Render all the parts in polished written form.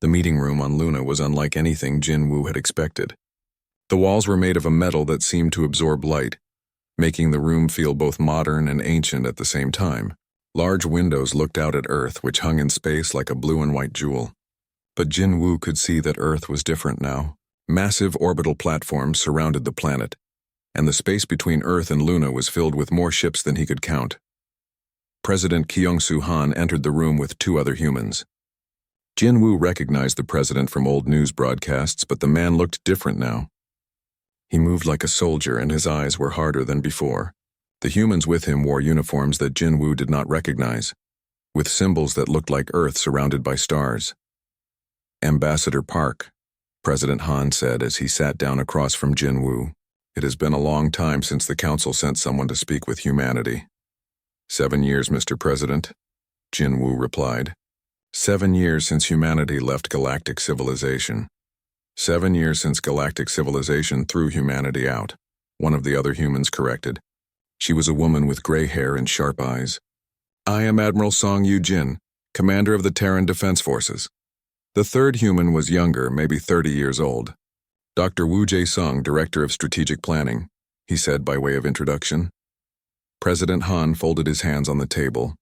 The meeting room on Luna was unlike anything Jin Woo had expected. The walls were made of a metal that seemed to absorb light, making the room feel both modern and ancient at the same time. Large windows looked out at Earth, which hung in space like a blue and white jewel. But Jin Woo could see that Earth was different now. Massive orbital platforms surrounded the planet, and the space between Earth and Luna was filled with more ships than he could count. President Kyung-Soo Han entered the room with two other humans. Jin Woo recognized the president from old news broadcasts, but the man looked different now. He moved like a soldier, and his eyes were harder than before. The humans with him wore uniforms that Jin Woo did not recognize, with symbols that looked like Earth surrounded by stars. "Ambassador Park," President Han said as he sat down across from Jin Woo. "It has been a long time since the Council sent someone to speak with humanity." 7 years, Mr. President," Jin Woo replied. 7 years since humanity left galactic civilization. 7 years since galactic civilization threw humanity out, one of the other humans corrected. She was a woman with gray hair and sharp eyes. "I am Admiral Song Yu-jin, commander of the Terran Defense Forces." The third human was younger, maybe 30 years old. "Dr. Woo Jae-sung, director of strategic planning," he said by way of introduction. President Han folded his hands on the table.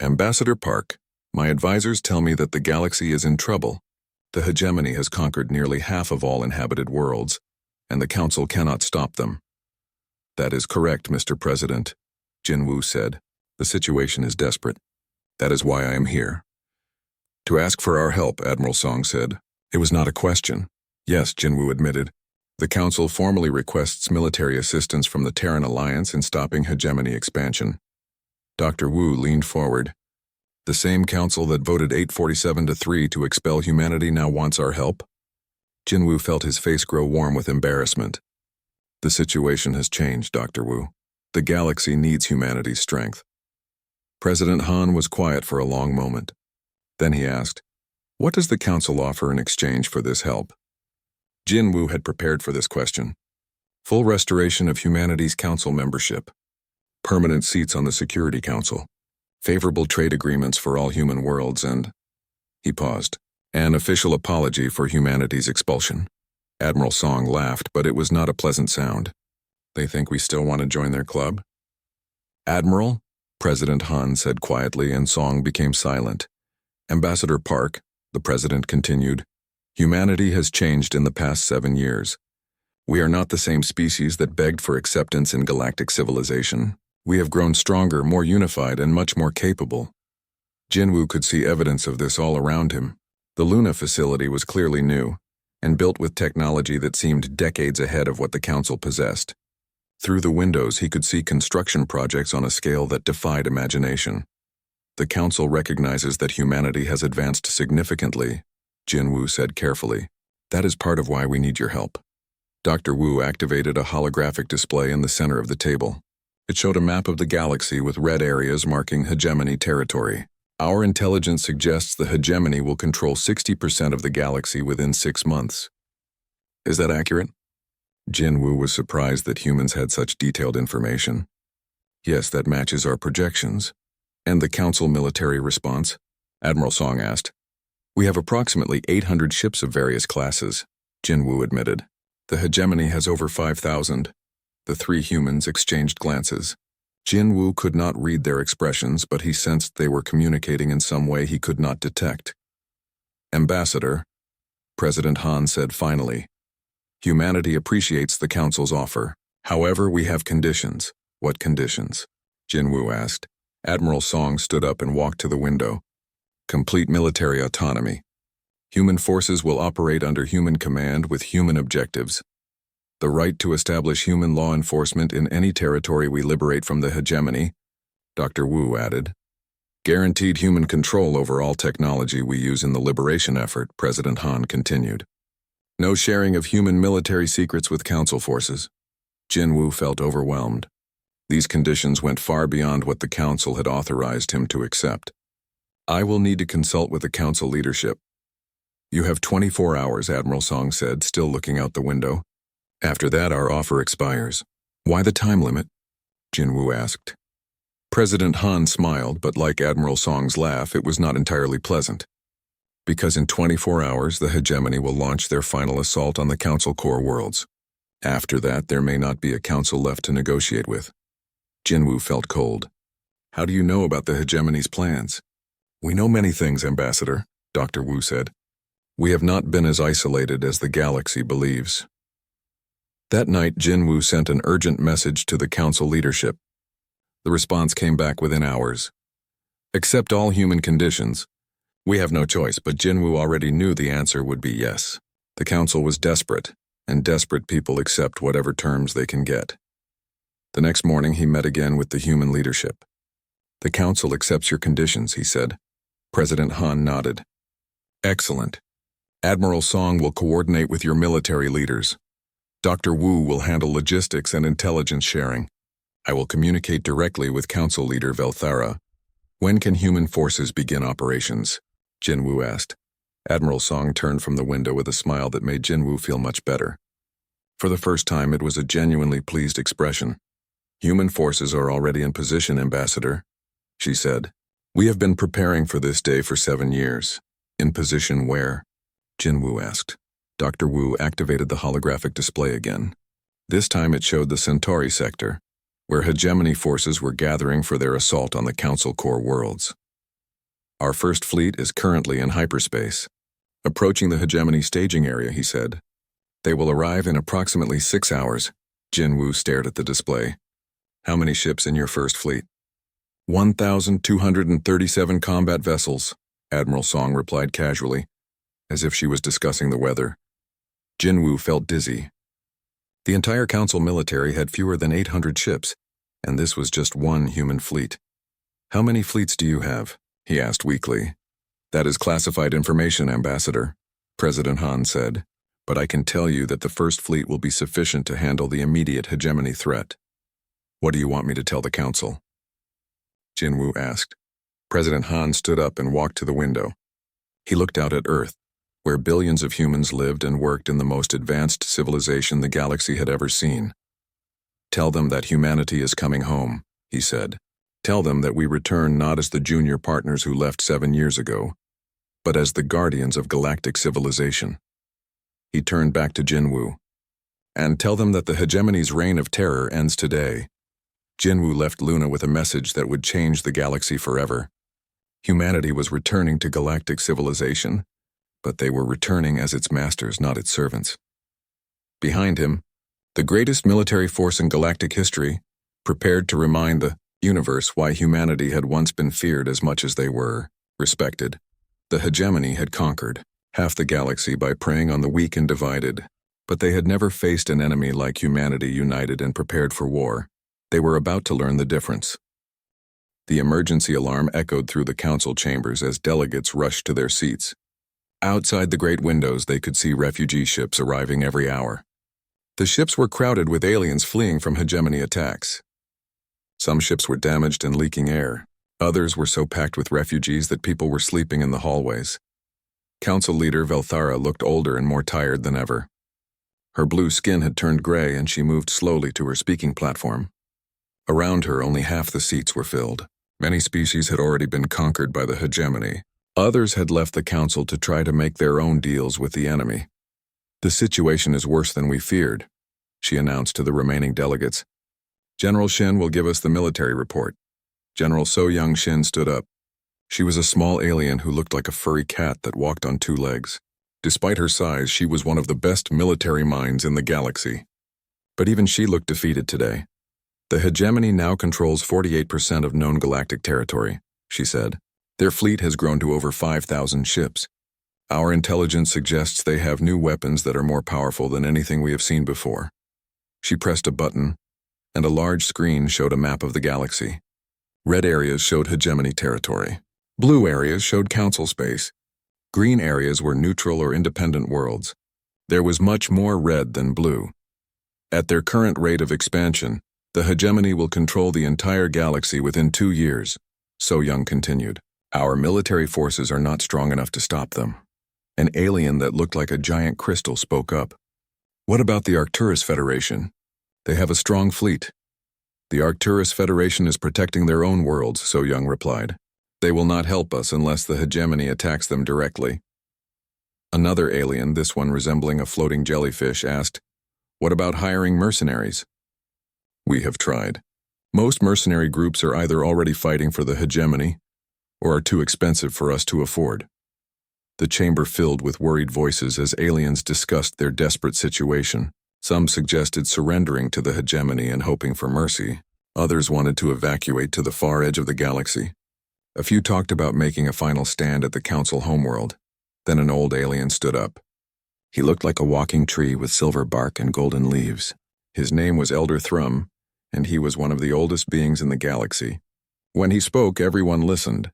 "Ambassador Park, my advisors tell me that the galaxy is in trouble. The hegemony has conquered nearly half of all inhabited worlds, and the Council cannot stop them." "That is correct, Mr. President," Jin Woo said. "The situation is desperate. That is why I am here." "To ask for our help," Admiral Song said. It was not a question. "Yes," Jin Woo admitted. "The Council formally requests military assistance from the Terran Alliance in stopping hegemony expansion." Dr. Woo leaned forward. "The same Council that voted 847-3 to expel humanity now wants our help?" Jin Woo felt his face grow warm with embarrassment. "The situation has changed, Dr. Woo. The galaxy needs humanity's strength." President Han was quiet for a long moment. Then he asked, "What does the Council offer in exchange for this help?" Jin Woo had prepared for this question. Full restoration of humanity's Council membership, permanent seats on the Security Council, favorable trade agreements for all human worlds, and... He paused. "An official apology for humanity's expulsion." Admiral Song laughed, but it was not a pleasant sound. "They think we still want to join their club?" "Admiral," President Han said quietly, and Song became silent. "Ambassador Park," the president continued, "humanity has changed in the past 7 years. We are not the same species that begged for acceptance in galactic civilization. We have grown stronger, more unified, and much more capable." Jin Woo could see evidence of this all around him. The Luna facility was clearly new, and built with technology that seemed decades ahead of what the Council possessed. Through the windows he could see construction projects on a scale that defied imagination. "The Council recognizes that humanity has advanced significantly," Jin Woo said carefully. "That is part of why we need your help." Dr. Woo activated a holographic display in the center of the table. It showed a map of the galaxy with red areas marking hegemony territory. "Our intelligence suggests the hegemony will control 60% of the galaxy within 6 months. Is that accurate?" Jin Woo was surprised that humans had such detailed information. "Yes, that matches our projections." "And the Council military response?" Admiral Song asked. "We have approximately 800 ships of various classes," Jin Woo admitted. "The hegemony has over 5,000. The three humans exchanged glances. Jin Woo could not read their expressions, but he sensed they were communicating in some way he could not detect. "Ambassador," President Han said finally, "humanity appreciates the Council's offer. However, we have conditions." "What conditions?" Jin Woo asked. Admiral Song stood up and walked to the window. "Complete military autonomy. Human forces will operate under human command with human objectives. The right to establish human law enforcement in any territory we liberate from the hegemony," Dr. Woo added. "Guaranteed human control over all technology we use in the liberation effort," President Han continued. "No sharing of human military secrets with Council forces." Jin Woo felt overwhelmed. These conditions went far beyond what the Council had authorized him to accept. "I will need to consult with the Council leadership." "You have 24 hours, Admiral Song said, still looking out the window. "After that, our offer expires." "Why the time limit?" Jin Woo asked. President Han smiled, but like Admiral Song's laugh, it was not entirely pleasant. Because in 24 hours, the hegemony will launch their final assault on the Council core worlds. After that, there may not be a council left to negotiate with. Jinwoo felt cold. How do you know about the hegemony's plans? We know many things, Ambassador, Dr. Wu said. We have not been as isolated as the galaxy believes. That night, Jinwoo sent an urgent message to the council leadership. The response came back within hours. Accept all human conditions. We have no choice, but Jinwoo already knew the answer would be yes. The council was desperate, and desperate people accept whatever terms they can get. The next morning, he met again with the human leadership. The council accepts your conditions, he said. President Han nodded. Excellent. Admiral Song will coordinate with your military leaders. Dr. Wu will handle logistics and intelligence sharing. I will communicate directly with Council Leader Velthara. When can human forces begin operations? Jinwoo asked. Admiral Song turned from the window with a smile that made Jinwoo feel much better. For the first time, it was a genuinely pleased expression. Human forces are already in position, Ambassador, she said. We have been preparing for this day for 7 years. In position where? Jinwoo asked. Dr. Wu activated the holographic display again. This time it showed the Centauri sector, where hegemony forces were gathering for their assault on the Council core worlds. Our first fleet is currently in hyperspace, approaching the hegemony staging area, he said. They will arrive in approximately 6 hours. Jinwoo stared at the display. How many ships in your first fleet? 1,237 combat vessels, Admiral Song replied casually, as if she was discussing the weather. Jinwoo felt dizzy. The entire council military had fewer than 800 ships, and this was just one human fleet. How many fleets do you have? He asked weakly. That is classified information, Ambassador, President Han said, but I can tell you that the first fleet will be sufficient to handle the immediate hegemony threat. What do you want me to tell the council? Jinwoo asked. President Han stood up and walked to the window. He looked out at Earth, where billions of humans lived and worked in the most advanced civilization the galaxy had ever seen. Tell them that humanity is coming home, he said. Tell them that we return not as the junior partners who left 7 years ago, but as the guardians of galactic civilization. He turned back to Jinwoo. And tell them that the hegemony's reign of terror ends today. Jinwoo left Luna with a message that would change the galaxy forever. Humanity was returning to galactic civilization, but they were returning as its masters, not its servants. Behind him, the greatest military force in galactic history, prepared to remind the universe why humanity had once been feared as much as they were respected. The hegemony had conquered half the galaxy by preying on the weak and divided, but they had never faced an enemy like humanity united and prepared for war. They were about to learn the difference. The emergency alarm echoed through the council chambers as delegates rushed to their seats. Outside the great windows, they could see refugee ships arriving every hour. The ships were crowded with aliens fleeing from hegemony attacks. Some ships were damaged and leaking air. Others were so packed with refugees that people were sleeping in the hallways. Council leader Velthara looked older and more tired than ever. Her blue skin had turned gray and she moved slowly to her speaking platform. Around her, only half the seats were filled. Many species had already been conquered by the hegemony. Others had left the council to try to make their own deals with the enemy. The situation is worse than we feared, she announced to the remaining delegates. General Shin will give us the military report. General So Young Shin stood up. She was a small alien who looked like a furry cat that walked on 2 legs. Despite her size, she was one of the best military minds in the galaxy. But even she looked defeated today. The hegemony now controls 48% of known galactic territory, she said. Their fleet has grown to over 5,000 ships. Our intelligence suggests they have new weapons that are more powerful than anything we have seen before. She pressed a button, and a large screen showed a map of the galaxy. Red areas showed hegemony territory. Blue areas showed council space. Green areas were neutral or independent worlds. There was much more red than blue. At their current rate of expansion, the hegemony will control the entire galaxy within 2 years, So Young continued. Our military forces are not strong enough to stop them. An alien that looked like a giant crystal spoke up. What about the Arcturus Federation? They have a strong fleet. The Arcturus Federation is protecting their own worlds, So Young replied. They will not help us unless the hegemony attacks them directly. Another alien, this one resembling a floating jellyfish, asked, "What about hiring mercenaries?" "We have tried. Most mercenary groups are either already fighting for the hegemony or are too expensive for us to afford." The chamber filled with worried voices as aliens discussed their desperate situation. Some suggested surrendering to the hegemony and hoping for mercy. Others wanted to evacuate to the far edge of the galaxy. A few talked about making a final stand at the Council homeworld. Then an old alien stood up. He looked like a walking tree with silver bark and golden leaves. His name was Elder Thrum, and he was one of the oldest beings in the galaxy. When he spoke, everyone listened.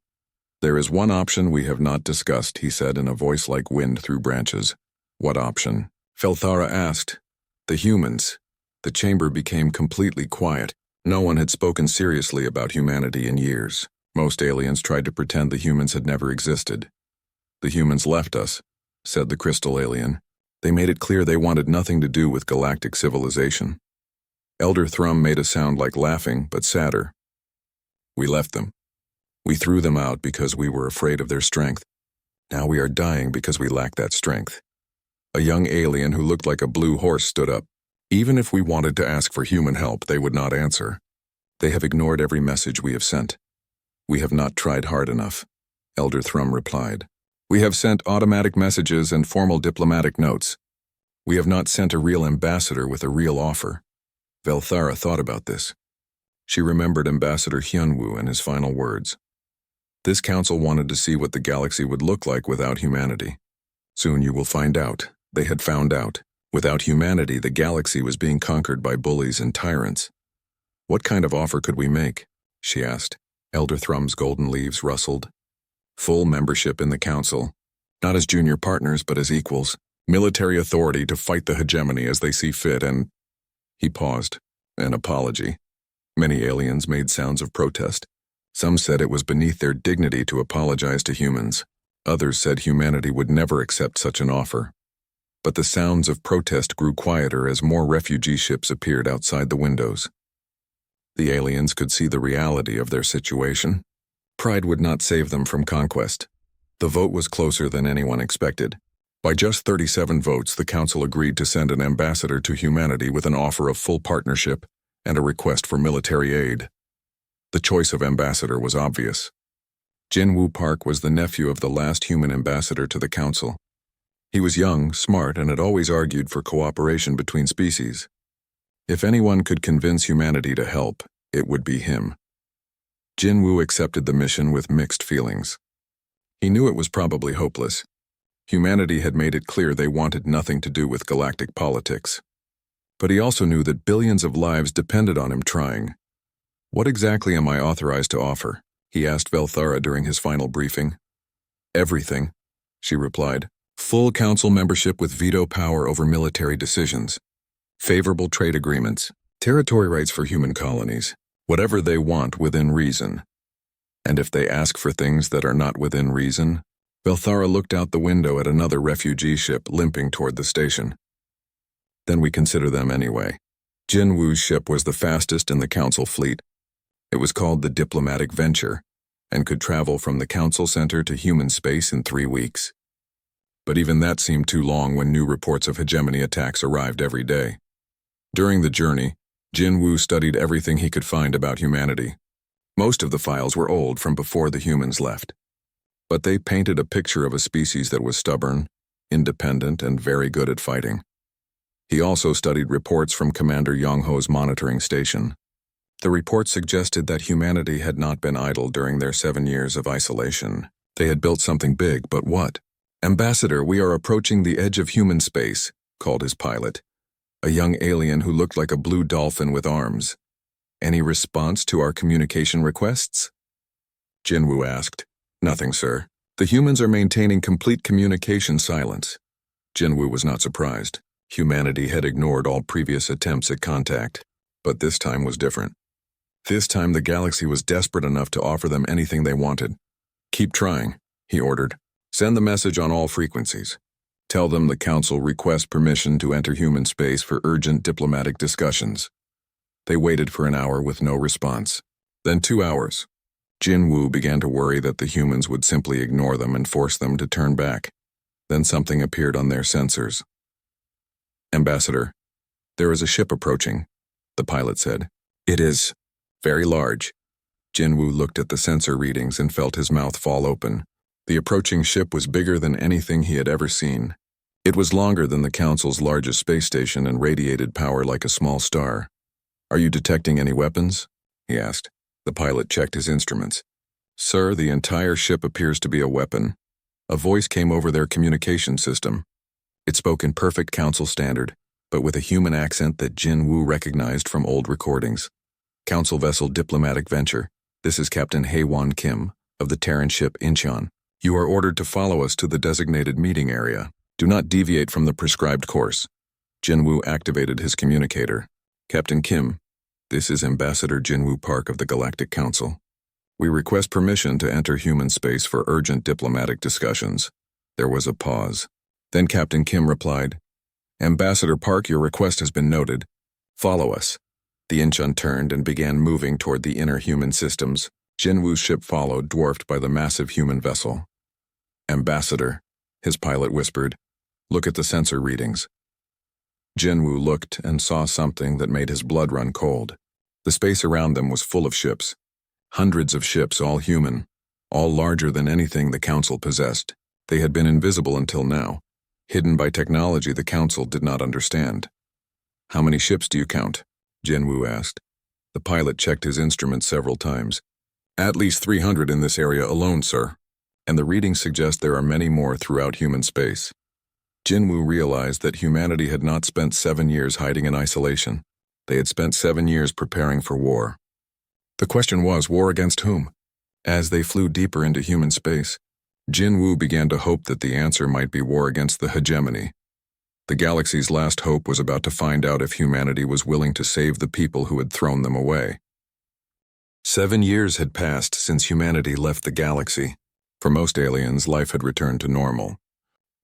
"There is one option we have not discussed," he said in a voice like wind through branches. "What option?" Felthara asked. "The humans." The chamber became completely quiet. No one had spoken seriously about humanity in years. Most aliens tried to pretend the humans had never existed. "The humans left us," said the crystal alien. "They made it clear they wanted nothing to do with galactic civilization." Elder Thrum made a sound like laughing, but sadder. "We left them. We threw them out because we were afraid of their strength. Now we are dying because we lack that strength." A young alien who looked like a blue horse stood up. "Even if we wanted to ask for human help, they would not answer. They have ignored every message we have sent." "We have not tried hard enough," Elder Thrum replied. "We have sent automatic messages and formal diplomatic notes. We have not sent a real ambassador with a real offer." Velthara thought about this. She remembered Ambassador Hyunwoo and his final words. This council wanted to see what the galaxy would look like without humanity. "Soon you will find out." They had found out. Without humanity, the galaxy was being conquered by bullies and tyrants. "What kind of offer could we make?" she asked. Elder Thrum's golden leaves rustled. "Full membership in the council. Not as junior partners, but as equals. Military authority to fight the hegemony as they see fit, and—" He paused. "An apology." Many aliens made sounds of protest. Some said it was beneath their dignity to apologize to humans. Others said humanity would never accept such an offer. But the sounds of protest grew quieter as more refugee ships appeared outside the windows. The aliens could see the reality of their situation. Pride would not save them from conquest. The vote was closer than anyone expected. By just 37 votes, the council agreed to send an ambassador to humanity with an offer of full partnership and a request for military aid. The choice of ambassador was obvious. Jinwoo Park was the nephew of the last human ambassador to the council. He was young, smart, and had always argued for cooperation between species. If anyone could convince humanity to help, it would be him. Jinwoo accepted the mission with mixed feelings. He knew it was probably hopeless. Humanity had made it clear they wanted nothing to do with galactic politics. But he also knew that billions of lives depended on him trying. "What exactly am I authorized to offer?" he asked Velthara during his final briefing. "Everything," she replied. "Full council membership with veto power over military decisions. Favorable trade agreements. Territory rights for human colonies. Whatever they want within reason. And if they ask for things that are not within reason..." Velthara looked out the window at another refugee ship limping toward the station. "Then we consider them anyway." Jinwoo's ship was the fastest in the council fleet. It was called the Diplomatic Venture, and could travel from the council center to human space in 3 weeks. But even that seemed too long when new reports of hegemony attacks arrived every day. During the journey, Jinwoo studied everything he could find about humanity. Most of the files were old from before the humans left. But they painted a picture of a species that was stubborn, independent, and very good at fighting. He also studied reports from Commander Yongho's monitoring station. The reports suggested that humanity had not been idle during their 7 years of isolation. They had built something big, but what? "Ambassador, we are approaching the edge of human space," called his pilot, a young alien who looked like a blue dolphin with arms. "Any response to our communication requests?" Jinwoo asked. "Nothing, sir. The humans are maintaining complete communication silence." Jinwoo was not surprised. Humanity had ignored all previous attempts at contact, but this time was different. This time the galaxy was desperate enough to offer them anything they wanted. "Keep trying," he ordered. "Send the message on all frequencies. Tell them the council requests permission to enter human space for urgent diplomatic discussions." They waited for an hour with no response. Then 2 hours. Jinwoo began to worry that the humans would simply ignore them and force them to turn back. Then something appeared on their sensors. "Ambassador, there is a ship approaching," the pilot said. "It is very large." Jinwoo looked at the sensor readings and felt his mouth fall open. The approaching ship was bigger than anything he had ever seen. It was longer than the Council's largest space station and radiated power like a small star. "Are you detecting any weapons?" he asked. The pilot checked his instruments. "Sir, the entire ship appears to be a weapon." A voice came over their communication system. It spoke in perfect Council standard, but with a human accent that Jinwoo recognized from old recordings. "Council vessel Diplomatic Venture. This is Captain Haewon Kim of the Terran ship Incheon. You are ordered to follow us to the designated meeting area. Do not deviate from the prescribed course." Jinwoo activated his communicator. "Captain Kim, this is Ambassador Jinwoo Park of the Galactic Council. We request permission to enter human space for urgent diplomatic discussions." There was a pause. Then Captain Kim replied, "Ambassador Park, your request has been noted. Follow us." The Incheon turned and began moving toward the inner human systems. Jinwoo's ship followed, dwarfed by the massive human vessel. "Ambassador," his pilot whispered, "look at the sensor readings." Jinwoo looked and saw something that made his blood run cold. The space around them was full of ships. Hundreds of ships, all human, all larger than anything the Council possessed. They had been invisible until now, hidden by technology the Council did not understand. "How many ships do you count?" Jinwoo asked. The pilot checked his instruments several times. "At least 300 in this area alone, sir. And the readings suggest there are many more throughout human space." Jinwoo realized that humanity had not spent 7 years hiding in isolation. They had spent 7 years preparing for war. The question was, war against whom? As they flew deeper into human space, Jinwoo began to hope that the answer might be war against the hegemony. The galaxy's last hope was about to find out if humanity was willing to save the people who had thrown them away. 7 years had passed since humanity left the galaxy. For most aliens, life had returned to normal.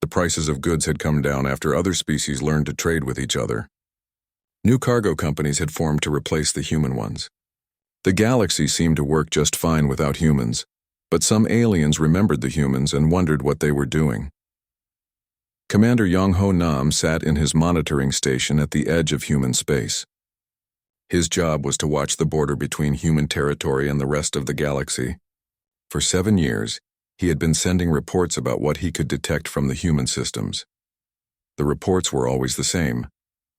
The prices of goods had come down after other species learned to trade with each other. New cargo companies had formed to replace the human ones. The galaxy seemed to work just fine without humans, but some aliens remembered the humans and wondered what they were doing. Commander Yong-ho Nam sat in his monitoring station at the edge of human space. His job was to watch the border between human territory and the rest of the galaxy. For 7 years, he had been sending reports about what he could detect from the human systems. The reports were always the same: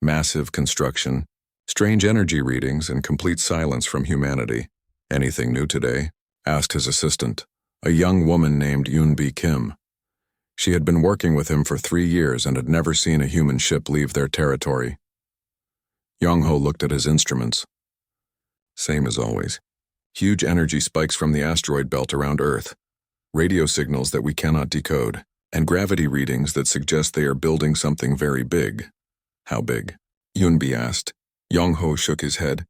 massive construction, strange energy readings, and complete silence from humanity. "Anything new today?" asked his assistant, a young woman named Yoonbi Kim. She had been working with him for 3 years and had never seen a human ship leave their territory. Yong-ho looked at his instruments. Same as always. Huge energy spikes from the asteroid belt around Earth, radio signals that we cannot decode, and gravity readings that suggest they are building something very big. "How big?" Yoonbi asked. Yong-ho shook his head.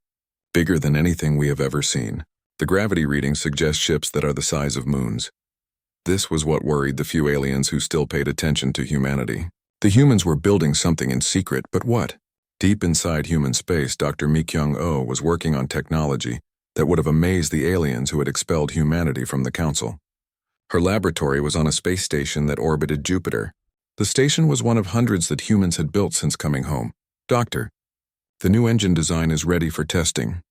"Bigger than anything we have ever seen. The gravity readings suggest ships that are the size of moons." This was what worried the few aliens who still paid attention to humanity. The humans were building something in secret, but what? Deep inside human space, Dr. Mi-kyung-oh was working on technology that would have amazed the aliens who had expelled humanity from the Council. Her laboratory was on a space station that orbited Jupiter. The station was one of hundreds that humans had built since coming home. "Doctor, the new engine design is ready for testing,"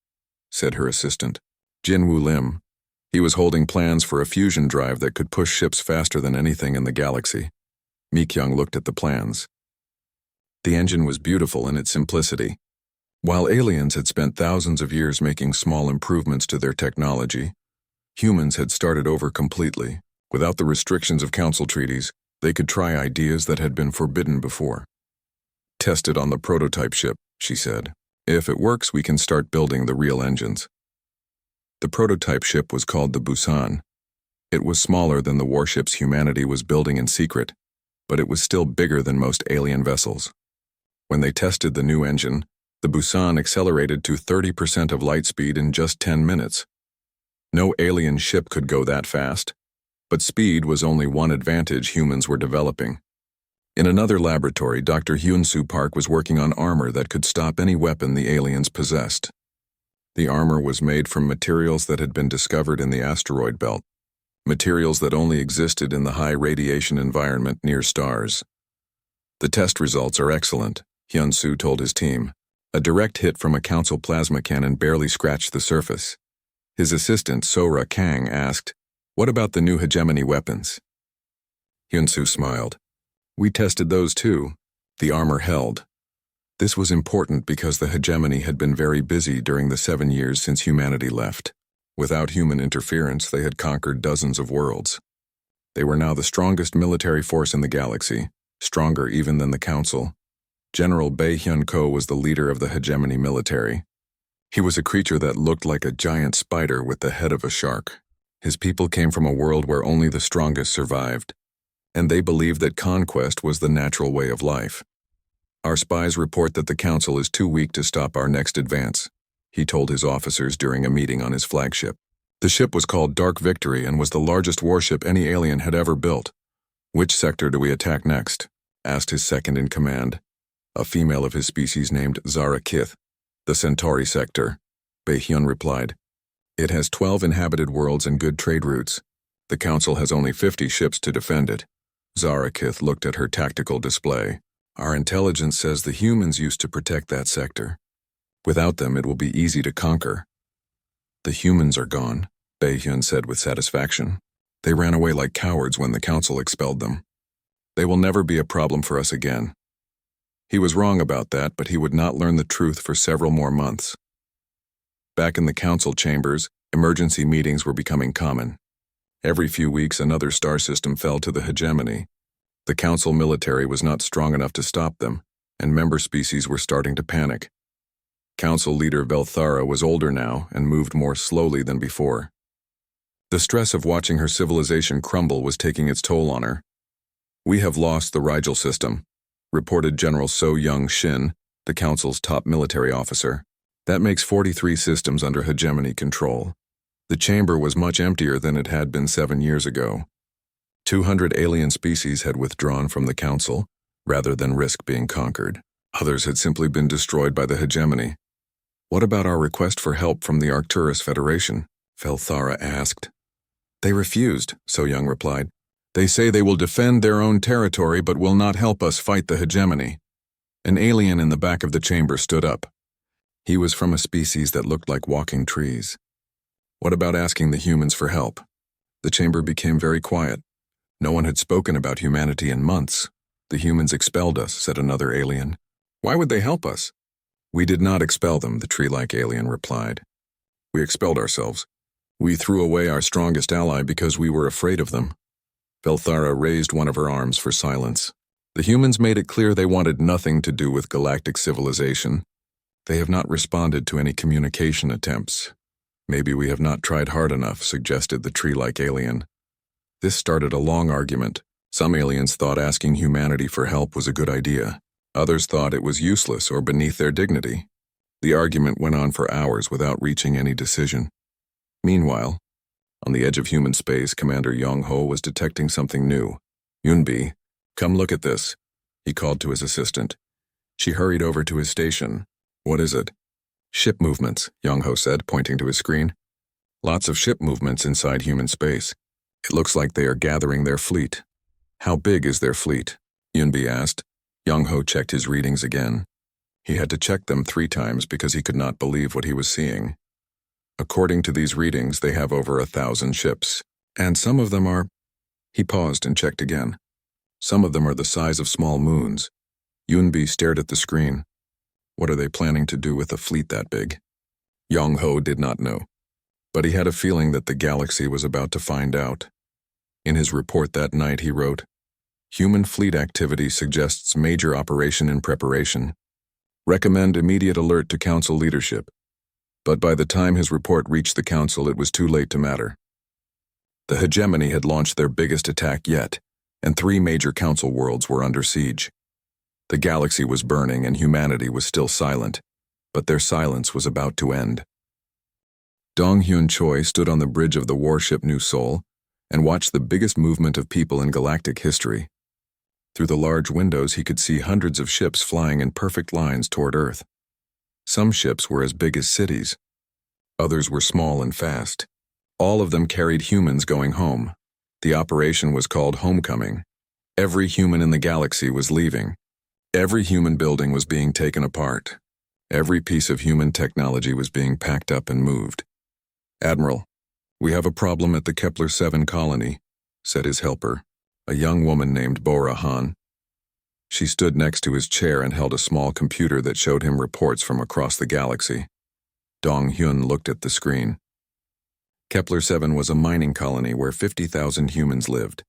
said her assistant, Jinwoo Lim. He was holding plans for a fusion drive that could push ships faster than anything in the galaxy. Mi-kyung looked at the plans. The engine was beautiful in its simplicity. While aliens had spent thousands of years making small improvements to their technology, humans had started over completely. Without the restrictions of Council treaties, they could try ideas that had been forbidden before. "Test it on the prototype ship," she said. "If it works, we can start building the real engines." The prototype ship was called the Busan. It was smaller than the warships humanity was building in secret, but it was still bigger than most alien vessels. When they tested the new engine, the Busan accelerated to 30% of light speed in just 10 minutes. No alien ship could go that fast, but speed was only one advantage humans were developing. In another laboratory, Dr. Hyun-soo Park was working on armor that could stop any weapon the aliens possessed. The armor was made from materials that had been discovered in the asteroid belt. materials that only existed in the high radiation environment near stars. The test results are excellent, Hyun-soo told his team. A direct hit from a council plasma cannon barely scratched the surface. His assistant, Sora Kang, asked, "What about the new hegemony weapons?" Hyun-soo smiled. "We tested those too. The armor held." This was important because the hegemony had been very busy during the 7 years since humanity left. Without human interference, they had conquered dozens of worlds. They were now the strongest military force in the galaxy, stronger even than the Council. General Bae Hyun-ko was the leader of the hegemony military. He was a creature that looked like a giant spider with the head of a shark. His people came from a world where only the strongest survived, and they believed that conquest was the natural way of life. "Our spies report that the Council is too weak to stop our next advance," he told his officers during a meeting on his flagship. The ship was called Dark Victory and was the largest warship any alien had ever built. "Which sector do we attack next?" asked his second-in-command, a female of his species named Zara Kith. "The Centauri sector," Bae-hyun replied. "It has 12 inhabited worlds and good trade routes. The Council has only 50 ships to defend it." Zara Kith looked at her tactical display. "Our intelligence says the humans used to protect that sector. Without them, it will be easy to conquer." "The humans are gone," Bae-hyun said with satisfaction. "They ran away like cowards when the Council expelled them. They will never be a problem for us again." He was wrong about that, but he would not learn the truth for several more months. Back in the Council chambers, emergency meetings were becoming common. Every few weeks, another star system fell to the hegemony. The Council military was not strong enough to stop them, and member species were starting to panic. Council leader Velthara was older now and moved more slowly than before. The stress of watching her civilization crumble was taking its toll on her. "We have lost the Rigel system," reported General So Young-shin, the Council's top military officer. "That makes 43 systems under hegemony control." The chamber was much emptier than it had been 7 years ago. 200 alien species had withdrawn from the Council, rather than risk being conquered. Others had simply been destroyed by the hegemony. "What about our request for help from the Arcturus Federation?" Velthara asked. "They refused," So Young replied. "They say they will defend their own territory but will not help us fight the hegemony." An alien in the back of the chamber stood up. He was from a species that looked like walking trees. "What about asking the humans for help?" The chamber became very quiet. No one had spoken about humanity in months. "The humans expelled us," said another alien. "Why would they help us?" "We did not expel them," the tree-like alien replied. "We expelled ourselves. We threw away our strongest ally because we were afraid of them." Velthara raised one of her arms for silence. "The humans made it clear they wanted nothing to do with galactic civilization. They have not responded to any communication attempts. Maybe we have not tried hard enough," suggested the tree-like alien. This started a long argument. Some aliens thought asking humanity for help was a good idea. Others thought it was useless or beneath their dignity. The argument went on for hours without reaching any decision. Meanwhile, on the edge of human space, Commander Yong-ho was detecting something new. "Yunbi, come look at this," he called to his assistant. She hurried over to his station. "What is it?" "Ship movements," Yong-ho said, pointing to his screen. "Lots of ship movements inside human space. It looks like they are gathering their fleet." "How big is their fleet?" Yunbi asked. Yong-ho checked his readings again. He had to check them 3 times because he could not believe what he was seeing. "According to these readings, they have over 1,000 ships. And some of them are—" He paused and checked again. "Some of them are the size of small moons." Yunbi stared at the screen. What are they planning to do with a fleet that big? Yong-ho did not know, but he had a feeling that the galaxy was about to find out. In his report that night he wrote, "Human fleet activity suggests major operation in preparation. Recommend immediate alert to Council leadership." But by the time his report reached the Council, it was too late to matter. The hegemony had launched their biggest attack yet, and 3 major Council worlds were under siege. The galaxy was burning and humanity was still silent, but their silence was about to end. Dong Hyun Choi stood on the bridge of the warship New Seoul and watched the biggest movement of people in galactic history. Through the large windows he could see hundreds of ships flying in perfect lines toward Earth. Some ships were as big as cities. Others were small and fast. All of them carried humans going home. The operation was called Homecoming. Every human in the galaxy was leaving. Every human building was being taken apart. Every piece of human technology was being packed up and moved. "Admiral, we have a problem at the Kepler-7 colony," said his helper, a young woman named Bora Han. She stood next to his chair and held a small computer that showed him reports from across the galaxy. Dong Hyun looked at the screen. Kepler-7 was a mining colony where 50,000 humans lived.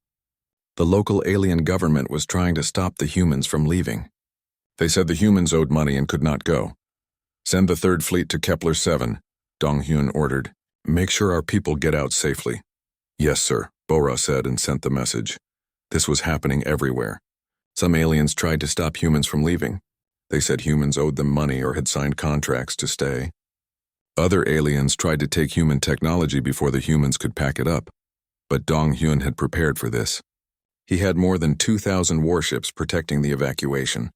The local alien government was trying to stop the humans from leaving. They said the humans owed money and could not go. "Send the third fleet to Kepler-7, Dong Hyun ordered. "Make sure our people get out safely." "Yes, sir," Bora said and sent the message. This was happening everywhere. Some aliens tried to stop humans from leaving. They said humans owed them money or had signed contracts to stay. Other aliens tried to take human technology before the humans could pack it up. But Dong Hyun had prepared for this. He had more than 2,000 warships protecting the evacuation.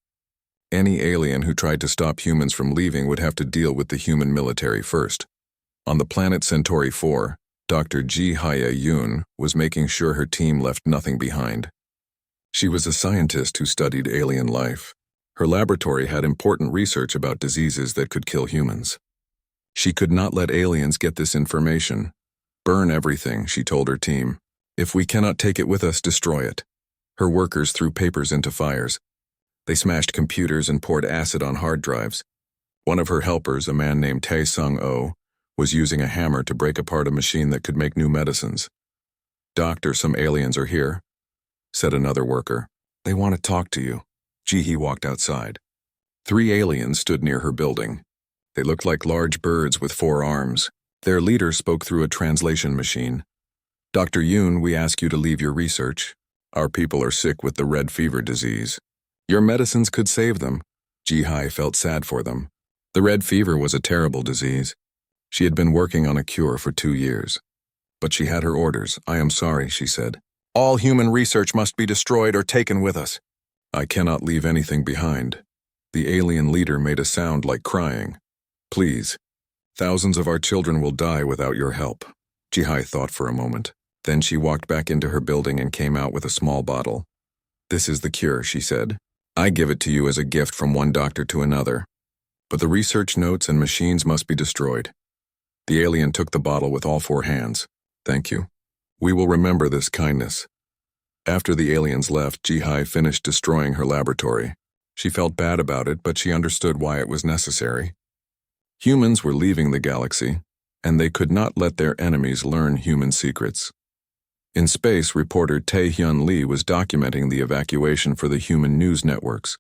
Any alien who tried to stop humans from leaving would have to deal with the human military first. On the planet Centauri 4, Dr. Ji Hye-yoon was making sure her team left nothing behind. She was a scientist who studied alien life. Her laboratory had important research about diseases that could kill humans. She could not let aliens get this information. "Burn everything," she told her team. "If we cannot take it with us, destroy it." Her workers threw papers into fires. They smashed computers and poured acid on hard drives. One of her helpers, a man named Tae Sung-oh, was using a hammer to break apart a machine that could make new medicines. "Doctor, some aliens are here," said another worker. "They want to talk to you." Ji-hee walked outside. 3 aliens stood near her building. They looked like large birds with 4 arms. Their leader spoke through a translation machine. "Dr. Yoon, we ask you to leave your research. Our people are sick with the red fever disease. Your medicines could save them." Ji-hye felt sad for them. The red fever was a terrible disease. She had been working on a cure for 2 years. But she had her orders. "I am sorry," she said. "All human research must be destroyed or taken with us." "I cannot leave anything behind." The alien leader made a sound like crying. "Please. Thousands of our children will die without your help." Ji-hye thought for a moment. Then she walked back into her building and came out with a small bottle. "This is the cure," she said. "I give it to you as a gift from one doctor to another. But the research notes and machines must be destroyed." The alien took the bottle with all 4 hands. "Thank you. We will remember this kindness." After the aliens left, Ji-hye finished destroying her laboratory. She felt bad about it, but she understood why it was necessary. Humans were leaving the galaxy, and they could not let their enemies learn human secrets. In space, reporter Tae-hyun Lee was documenting the evacuation for the human news networks.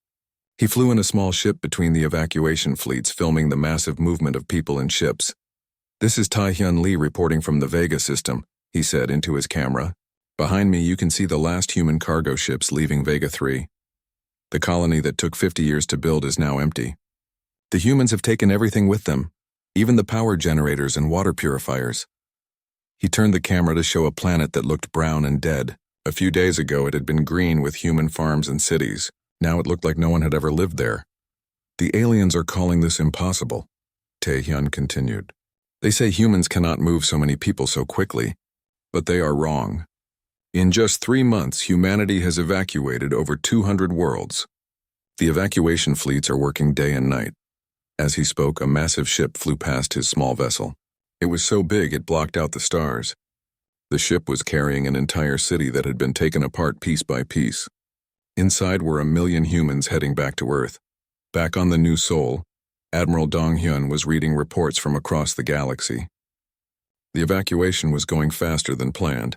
He flew in a small ship between the evacuation fleets, filming the massive movement of people and ships. "This is Tae-hyun Lee reporting from the Vega system," he said into his camera. "Behind me you can see the last human cargo ships leaving Vega 3. The colony that took 50 years to build is now empty. The humans have taken everything with them, even the power generators and water purifiers." He turned the camera to show a planet that looked brown and dead. A few days ago it had been green with human farms and cities. Now it looked like no one had ever lived there. "The aliens are calling this impossible," Tae-hyun continued. "They say humans cannot move so many people so quickly, but they are wrong. In just 3 months, humanity has evacuated over 200 worlds. The evacuation fleets are working day and night." As he spoke, a massive ship flew past his small vessel. It was so big it blocked out the stars. The ship was carrying an entire city that had been taken apart piece by piece. Inside were 1 million humans heading back to Earth. Back on the New Sol, Admiral Dong Hyun was reading reports from across the galaxy. The evacuation was going faster than planned.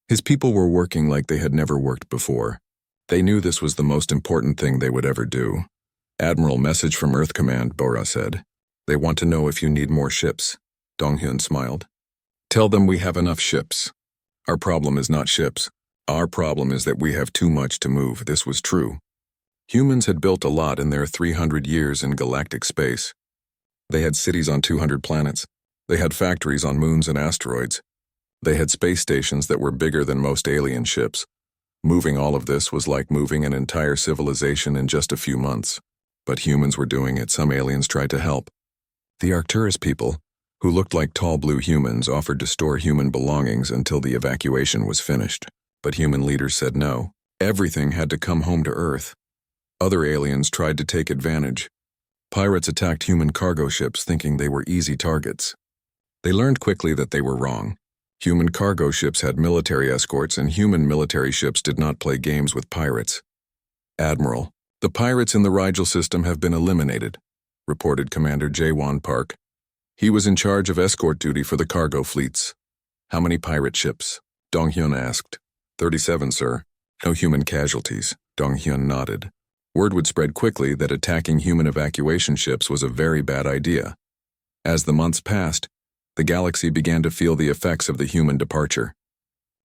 His people were working like they had never worked before. They knew this was the most important thing they would ever do. "Admiral, message from Earth Command," Bora said. "They want to know if you need more ships." Dong Hyun smiled. "Tell them we have enough ships. Our problem is not ships. Our problem is that we have too much to move." This was true. Humans had built a lot in their 300 years in galactic space. They had cities on 200 planets. They had factories on moons and asteroids. They had space stations that were bigger than most alien ships. Moving all of this was like moving an entire civilization in just a few months. But humans were doing it. Some aliens tried to help. The Arcturus people, who looked like tall blue humans, offered to store human belongings until the evacuation was finished. But human leaders said no. Everything had to come home to Earth. Other aliens tried to take advantage. Pirates attacked human cargo ships thinking they were easy targets. They learned quickly that they were wrong. Human cargo ships had military escorts, and human military ships did not play games with pirates. "Admiral, the pirates in the Rigel system have been eliminated," reported Commander Jae-won Park. He was in charge of escort duty for the cargo fleets. "How many pirate ships?" Dong-hyun asked. 37, sir. No human casualties." Dong-hyun nodded. Word would spread quickly that attacking human evacuation ships was a very bad idea. As the months passed, the galaxy began to feel the effects of the human departure.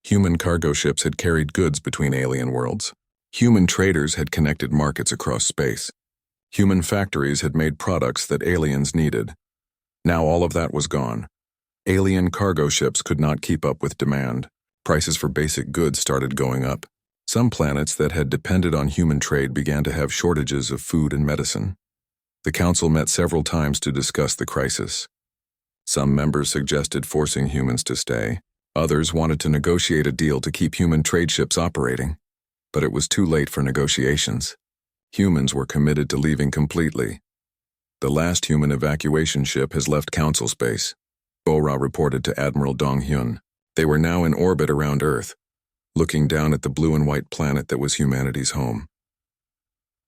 Human cargo ships had carried goods between alien worlds. Human traders had connected markets across space. Human factories had made products that aliens needed. Now all of that was gone. Alien cargo ships could not keep up with demand. Prices for basic goods started going up. Some planets that had depended on human trade began to have shortages of food and medicine. The Council met several times to discuss the crisis. Some members suggested forcing humans to stay. Others wanted to negotiate a deal to keep human trade ships operating. But it was too late for negotiations. Humans were committed to leaving completely. "The last human evacuation ship has left Council space," Bo-ra reported to Admiral Dong-hyun. They were now in orbit around Earth, looking down at the blue and white planet that was humanity's home.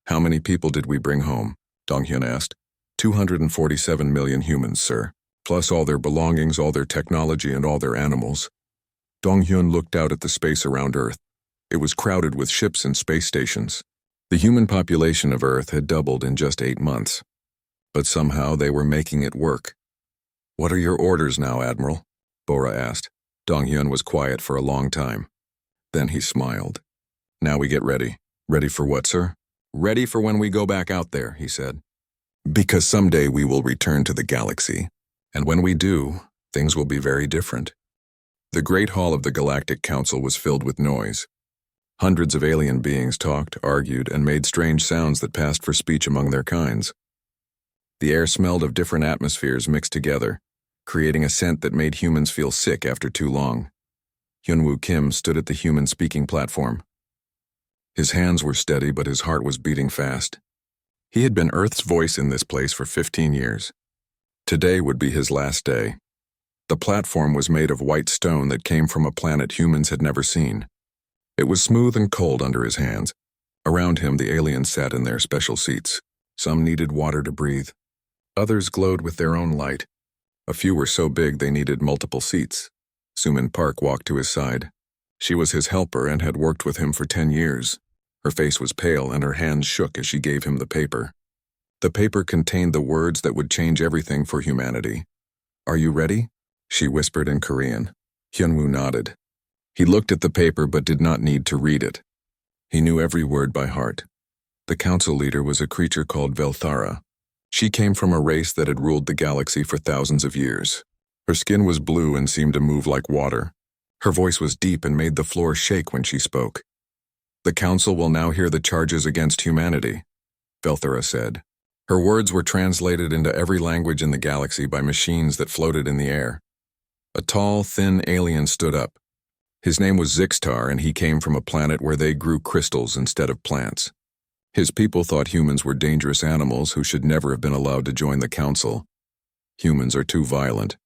"How many people did we bring home?" Dong-hyun asked. 247 million humans, sir, plus all their belongings, all their technology, and all their animals." Dong-hyun looked out at the space around Earth. It was crowded with ships and space stations. The human population of Earth had doubled in just 8 months. But somehow they were making it work. "What are your orders now, Admiral?" Bo-ra asked. Dong-hyun was quiet for a long time. Then he smiled. "Now we get ready." "Ready for what, sir?" "Ready for when we go back out there," he said. "Because someday we will return to the galaxy. And when we do, things will be very different." The Great Hall of the Galactic Council was filled with noise. Hundreds of alien beings talked, argued, and made strange sounds that passed for speech among their kinds. The air smelled of different atmospheres mixed together, creating a scent that made humans feel sick after too long. Hyunwoo Kim stood at the human speaking platform. His hands were steady, but his heart was beating fast. He had been Earth's voice in this place for 15 years. Today would be his last day. The platform was made of white stone that came from a planet humans had never seen. It was smooth and cold under his hands. Around him, the aliens sat in their special seats. Some needed water to breathe. Others glowed with their own light. A few were so big they needed multiple seats. Sumin Park walked to his side. She was his helper and had worked with him for 10 years. Her face was pale and her hands shook as she gave him the paper. The paper contained the words that would change everything for humanity. "Are you ready?" she whispered in Korean. Hyunwoo nodded. He looked at the paper but did not need to read it. He knew every word by heart. The council leader was a creature called Velthara. She came from a race that had ruled the galaxy for thousands of years. Her skin was blue and seemed to move like water. Her voice was deep and made the floor shake when she spoke. "The council will now hear the charges against humanity," Velthara said. Her words were translated into every language in the galaxy by machines that floated in the air. A tall, thin alien stood up. His name was Zixtar, and he came from a planet where they grew crystals instead of plants. His people thought humans were dangerous animals who should never have been allowed to join the council. "Humans are too violent,"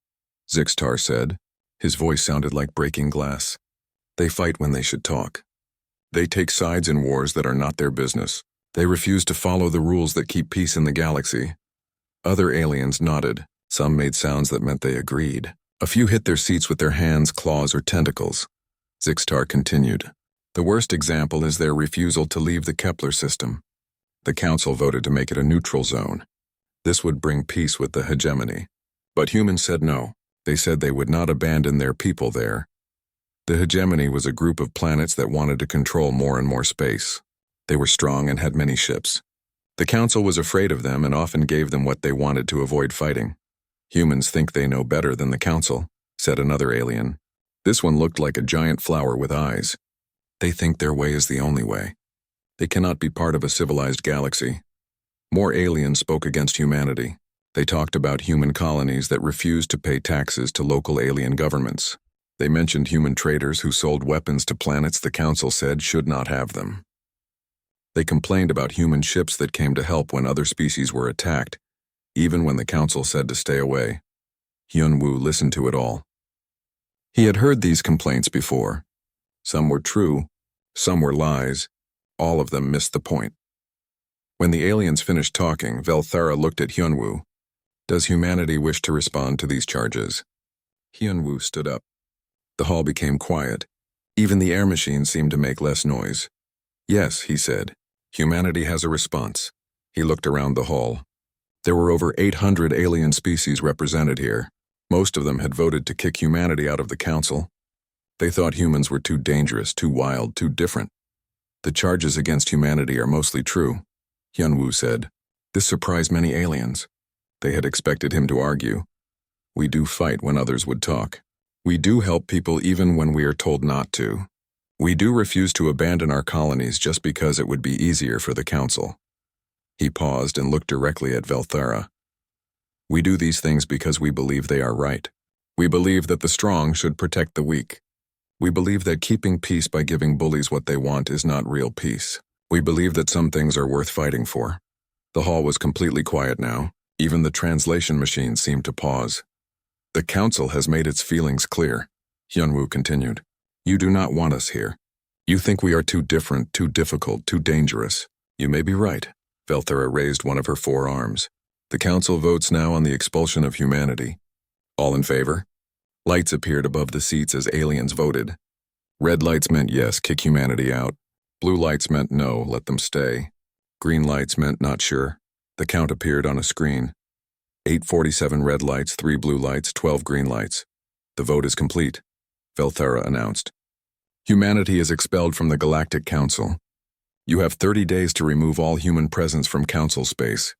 Zixtar said. His voice sounded like breaking glass. "They fight when they should talk. They take sides in wars that are not their business. They refuse to follow the rules that keep peace in the galaxy." Other aliens nodded. Some made sounds that meant they agreed. A few hit their seats with their hands, claws, or tentacles. Zixtar continued. "The worst example is their refusal to leave the Kepler system. The council voted to make it a neutral zone. This would bring peace with the hegemony. But humans said no. They said they would not abandon their people there. The hegemony was a group of planets that wanted to control more and more space. They were strong and had many ships. The council was afraid of them and often gave them what they wanted to avoid fighting. "Humans think they know better than the council," said another alien. This one looked like a giant flower with eyes. "They think their way is the only way. They cannot be part of a civilized galaxy." More aliens spoke against humanity. They talked about human colonies that refused to pay taxes to local alien governments. They mentioned human traders who sold weapons to planets the Council said should not have them. They complained about human ships that came to help when other species were attacked, even when the Council said to stay away. Hyun-woo listened to it all. He had heard these complaints before. Some were true, some were lies. All of them missed the point. When the aliens finished talking, Velthara looked at Hyun-woo. Does humanity wish to respond to these charges? Hyun-woo stood up. The hall became quiet. Even the air machine seemed to make less noise. Yes, he said. Humanity has a response. He looked around the hall. There were over 800 alien species represented here. Most of them had voted to kick humanity out of the Council. They thought humans were too dangerous, too wild, too different. The charges against humanity are mostly true, Hyun-woo said. This surprised many aliens. They had expected him to argue. We do fight when others would talk. We do help people even when we are told not to. We do refuse to abandon our colonies just because it would be easier for the Council. He paused and looked directly at Velthara. We do these things because we believe they are right. We believe that the strong should protect the weak. We believe that keeping peace by giving bullies what they want is not real peace. We believe that some things are worth fighting for. The hall was completely quiet now. Even the translation machine seemed to pause. The Council has made its feelings clear, Hyun-woo continued. You do not want us here. You think we are too different, too difficult, too dangerous. You may be right. Velthara raised one of her forearms. The Council votes now on the expulsion of humanity. All in favor? Lights appeared above the seats as aliens voted. Red lights meant yes, kick humanity out. Blue lights meant no, let them stay. Green lights meant not sure. The count appeared on a screen. 847 red lights, 3 blue lights, 12 green lights. The vote is complete, Velthara announced. Humanity is expelled from the Galactic Council. You have 30 days to remove all human presence from Council space.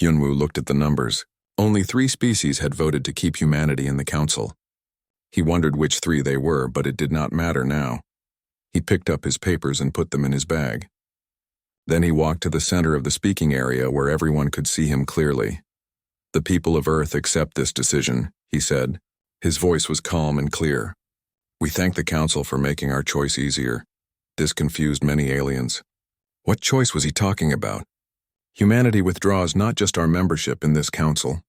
Hyun-woo looked at the numbers. Only 3 species had voted to keep humanity in the Council. He wondered which 3 they were, but it did not matter now. He picked up his papers and put them in his bag. Then he walked to the center of the speaking area where everyone could see him clearly. The people of Earth accept this decision, he said. His voice was calm and clear. We thank the Council for making our choice easier. This confused many aliens. What choice was he talking about? Humanity withdraws not just our membership in this Council.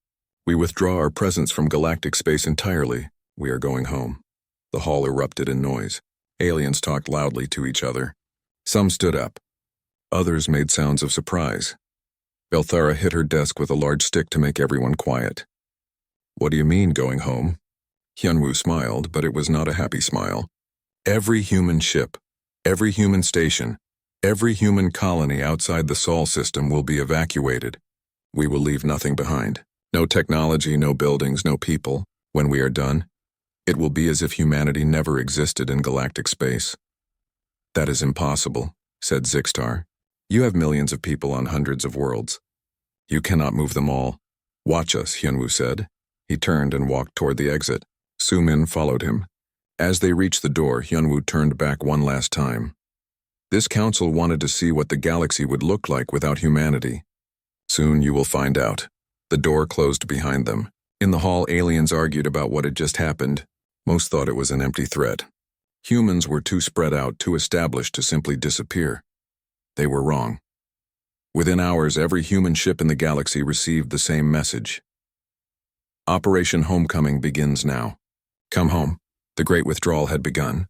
We withdraw our presence from galactic space entirely. We are going home. The hall erupted in noise. Aliens talked loudly to each other. Some stood up. Others made sounds of surprise. Velthara hit her desk with a large stick to make everyone quiet. What do you mean, going home? Hyun-woo smiled, but it was not a happy smile. Every human ship, every human station, every human colony outside the Sol system will be evacuated. We will leave nothing behind. No technology, no buildings, no people. When we are done, it will be as if humanity never existed in galactic space. That is impossible, said Zixtar. You have millions of people on hundreds of worlds. You cannot move them all. Watch us, Hyun-woo said. He turned and walked toward the exit. Soo-min followed him. As they reached the door, Hyun-woo turned back one last time. This council wanted to see what the galaxy would look like without humanity. Soon you will find out. The door closed behind them. In the hall, aliens argued about what had just happened. Most thought it was an empty threat. Humans were too spread out, too established to simply disappear. They were wrong. Within hours, every human ship in the galaxy received the same message. Operation Homecoming begins now. Come home. The Great Withdrawal had begun.